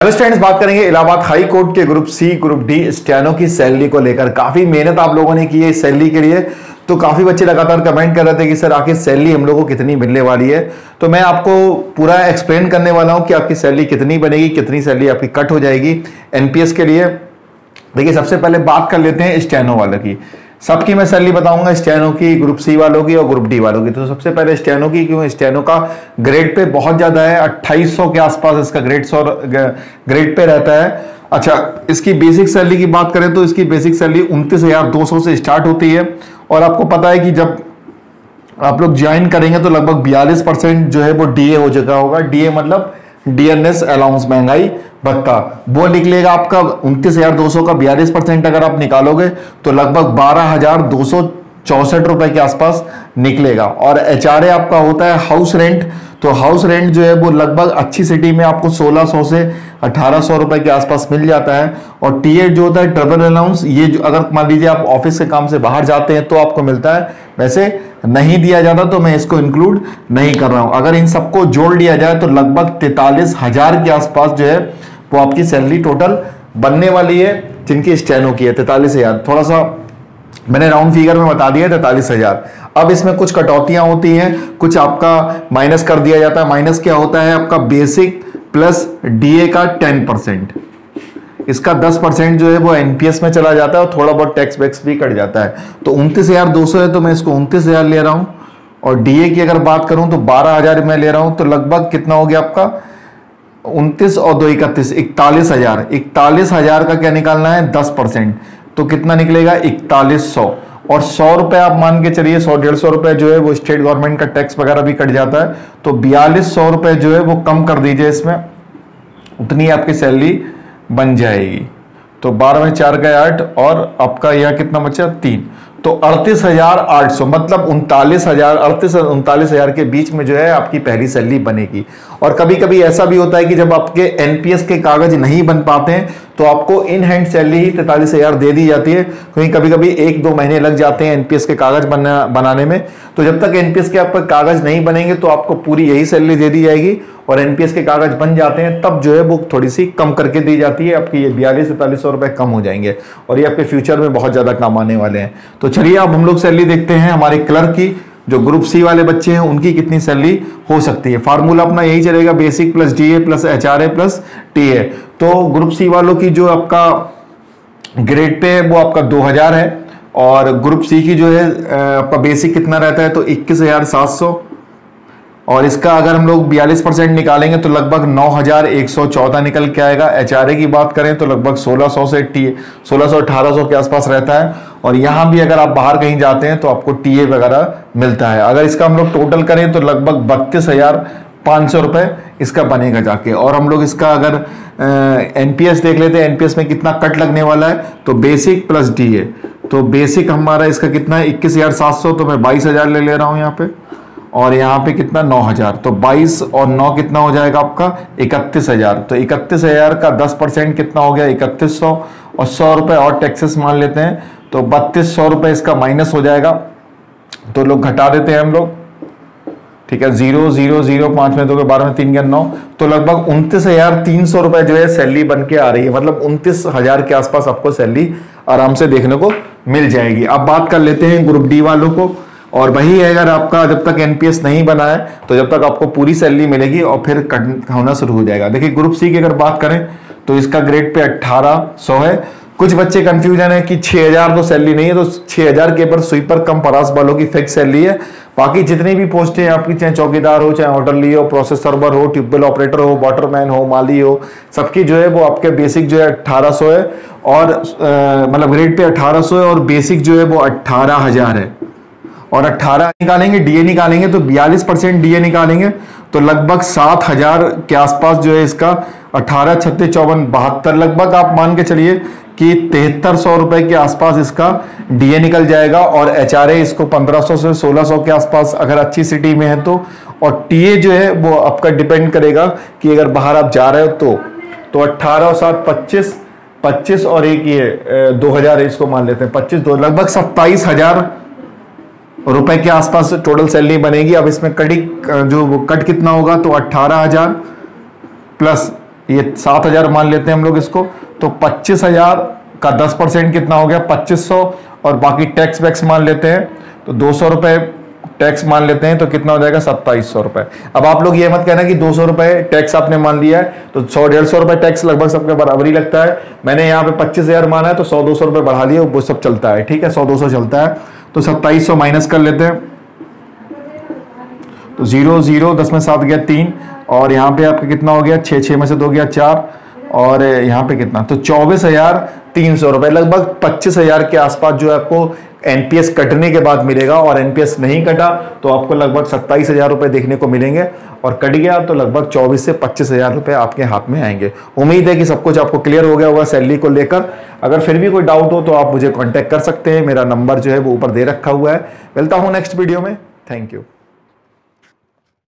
Hello students, बात करेंगे Allahabad high court के group C group D steno की सैलरी को लेकर। काफी मेहनत आप लोगों ने की है इस सैलरी के लिए, तो काफी बच्चे लगातार कमेंट कर रहे थे कि सर आखिर सैलरी हम लोगों को कितनी मिलने वाली है। तो मैं आपको पूरा एक्सप्लेन करने वाला हूं कि आपकी सैलरी कितनी बनेगी, कितनी सैलरी आपकी कट हो जाएगी एनपीएस के लिए। देखिए, सबसे पहले बात कर लेते हैं स्टेनो वालों की। सबकी मैं सैलरी बताऊंगा, स्टेनो की, ग्रुप सी वालों की और ग्रुप डी वालों की। तो सबसे पहले स्टेनो की, क्यों स्टेनो का ग्रेड पे बहुत ज्यादा है, 2800 के आसपास इसका ग्रेड पे रहता है। अच्छा, इसकी बेसिक सैलरी की बात करें तो इसकी बेसिक सैलरी 29,200 से स्टार्ट होती है। और आपको पता है कि जब आप लोग ज्वाइन करेंगे तो लगभग 42% जो है वो डीए हो चुका होगा। डीए मतलब डियरनेस अलाउंस, महंगाई भत्ता, वो निकलेगा आपका 29,200 का 42% अगर आप निकालोगे तो लगभग 12,264 रुपए के आसपास निकलेगा। और एचआरए आपका होता है हाउस रेंट, तो हाउस रेंट जो है वो लगभग अच्छी सिटी में आपको 1600 से 1800 रुपए के आसपास मिल जाता है। और टीए जो होता है ट्रेवल अलाउंस, ये जो अगर मान लीजिए आप ऑफिस के काम से बाहर जाते हैं तो आपको मिलता है, वैसे नहीं दिया जाता तो मैं इसको इंक्लूड नहीं कर रहा हूं। अगर इन सबको जोड़ लिया जाए तो लगभग 43,000 के आसपास जो है वो आपकी सैलरी टोटल बनने वाली है, जिनकी स्टेनो की है 43,000। थोड़ा सा मैंने राउंड फिगर में बता दिया 43,000। अब इसमें कुछ कटौतियां होती हैं, कुछ आपका माइनस कर दिया जाता है। माइनस क्या होता है? आपका बेसिक प्लस डीए का 10%, इसका 10% जो है वो एनपीएस में चला जाता है और थोड़ा बहुत टैक्स वैक्स भी कट जाता है। तो 29,200 है तो मैं इसको 29,000 ले रहा हूं। और डीए की अगर बात करूं तो 12,000 मैं ले रहा हूं, तो लगभग कितना हो गया आपका 29 और 2 31, 41,000। 41,000 का क्या निकालना है? 10%, तो कितना निकलेगा? 4100। और 100 रुपए आप मान के चलिए, 100-150 रुपए जो है वो स्टेट गवर्नमेंट का टैक्स वगैरह भी कट जाता है, तो 4200 रुपए जो है वो कम कर दीजिए इसमें, उतनी आपकी सैलरी बन जाएगी। तो 12 में 4 का 8 और आपका यह कितना बचा? 3, तो 38,800, मतलब 39,000, 39,000 के बीच में जो है आपकी पहली सैलरी बनेगी। और कभी कभी ऐसा भी होता है कि जब आपके एनपीएस के कागज नहीं बन पाते हैं तो आपको इन हैंड सैलरी ही 43,000 दे दी जाती है, क्योंकि कभी कभी 1-2 महीने लग जाते हैं एनपीएस के कागज बनाने में। तो जब तक एनपीएस के आपके कागज नहीं बनेंगे तो आपको पूरी यही सैलरी दे दी जाएगी। और एनपीएस के कागज बन जाते हैं तब जो है वो थोड़ी सी कम करके दी जाती है, आपकी ये 42-4300 रुपए कम हो जाएंगे और ये आपके फ्यूचर में बहुत ज्यादा काम आने वाले हैं। तो चलिए अब हम लोग सैलरी देखते हैं हमारे क्लर्क की, जो ग्रुप सी वाले बच्चे हैं उनकी कितनी सैलरी हो सकती है। फार्मूला अपना यही चलेगा, basic plus DA plus HRA plus TA. तो ग्रुप सी वालों की जो आपका ग्रेड पे है वो आपका 2000 है, और ग्रुप सी की जो है आपका बेसिक कितना रहता है? तो 21,700। और इसका अगर हम लोग 42% निकालेंगे तो लगभग 9,114 निकल के आएगा। एचआरए की बात करें तो लगभग 1600 से 1600-1800 के आसपास रहता है। और यहां भी अगर आप बाहर कहीं जाते हैं तो आपको टीए वगैरह मिलता है। अगर इसका हम लोग टोटल करें तो लगभग 32,500 रुपए इसका बनेगा जाके। और हम लोग इसका अगर एनपीएस देख लेते हैं, एनपीएस में कितना कट लगने वाला है, तो बेसिक प्लस डीए, तो बेसिक हमारा इसका कितना है? 21,700, तो मैं 22,000 ले रहा हूं यहाँ पे। और यहाँ पे कितना? 9,000, तो 22 और 9 कितना हो जाएगा आपका? 31,000। तो 31,000 का 10% कितना हो गया? 3100। और 100 रुपए और टैक्सेस मान लेते हैं तो 3200 रुपए इसका माइनस हो जाएगा। तो लोग घटा देते हैं हम लोग, ठीक है, 0 0 0 5 में 2 के 12 में 3 के 9, तो लगभग 29,300 रुपए जो है सैलरी बन के आ रही है। मतलब 29,000 के आसपास आपको सैलरी आराम से देखने को मिल जाएगी। अब बात कर लेते हैं ग्रुप डी वालों को। और वही है, अगर आपका जब तक एनपीएस नहीं बना है तो जब तक आपको पूरी सैलरी मिलेगी और फिर कट होना शुरू हो जाएगा। देखिए, ग्रुप सी की अगर बात करें तो इसका ग्रेड पे 1800 है। कुछ बच्चे कंफ्यूजन है कि 6,000 तो सैलरी नहीं है, तो 6,000 के ऊपर स्वीपर कम परास वालों की फिक्स सैलरी है। बाकी जितनी भी पोस्टें आपकी, चाहे चौकीदार हो, चाहे होटल हो, प्रोसेस सर्वर हो, ट्यूबवेल ऑपरेटर हो, वाटरमैन हो, माली हो, सबकी जो है वो आपके बेसिक जो है 1800 है। और मतलब ग्रेड पे 1800 है और बेसिक जो है वो 18,000 है। और 18 निकालेंगे, डीए निकालेंगे तो 42% डीए निकालेंगे तो लगभग 7,000 के आसपास जो है इसका 18 36 54 72, लगभग आप मान के चलिए कि 7300 रुपए के आसपास इसका डीए निकल जाएगा। और एचआरए इसको 1500 से 1600 के आसपास अगर अच्छी सिटी में है तो। और टीए जो है वो आपका डिपेंड करेगा कि अगर बाहर आप जा रहे हो तो 18 और 7 25 और एक ये 2000 इसको मान लेते हैं, 25 2 लगभग 27,000 रुपए के आसपास टोटल सैलरी बनेगी। अब इसमें कट कितना होगा? तो 18,000 प्लस ये 7,000 मान लेते हैं हम लोग इसको, तो 25,000 का 10% कितना हो गया 2500, और बाकी टैक्स वैक्स मान लेते हैं तो 200 रुपए टैक्स मान लेते हैं, तो कितना हो जाएगा 2700 रुपए। अब आप लोग ये मत कहना कि 200 रुपए टैक्स आपने मान लिया है तो 100-150 रुपए टैक्स लगभग सबके बराबर ही लगता है। मैंने यहाँ पे 25,000 माना है तो 100-200 रुपए बढ़ा लिए, वो सब चलता है, ठीक है, 100-200 चलता है। तो 2700 माइनस कर लेते हैं, तो 0 0 10 में 7 गया 3, और यहाँ पे आपका कितना हो गया 6 6 में से 2 गया 4, और यहाँ पे कितना, तो 24,300 रुपए, लगभग 25,000 के आसपास जो है आपको एनपीएस कटने के बाद मिलेगा। और एनपीएस नहीं कटा तो आपको लगभग 27,000 रुपए देखने को मिलेंगे, और कट गया तो लगभग 24 से 25,000 रुपए आपके हाथ में आएंगे। उम्मीद है कि सब कुछ आपको क्लियर हो गया होगा सैलरी को लेकर। अगर फिर भी कोई डाउट हो तो आप मुझे कॉन्टेक्ट कर सकते हैं, मेरा नंबर जो है वो ऊपर दे रखा हुआ है। मिलता हूं नेक्स्ट वीडियो में, थैंक यू।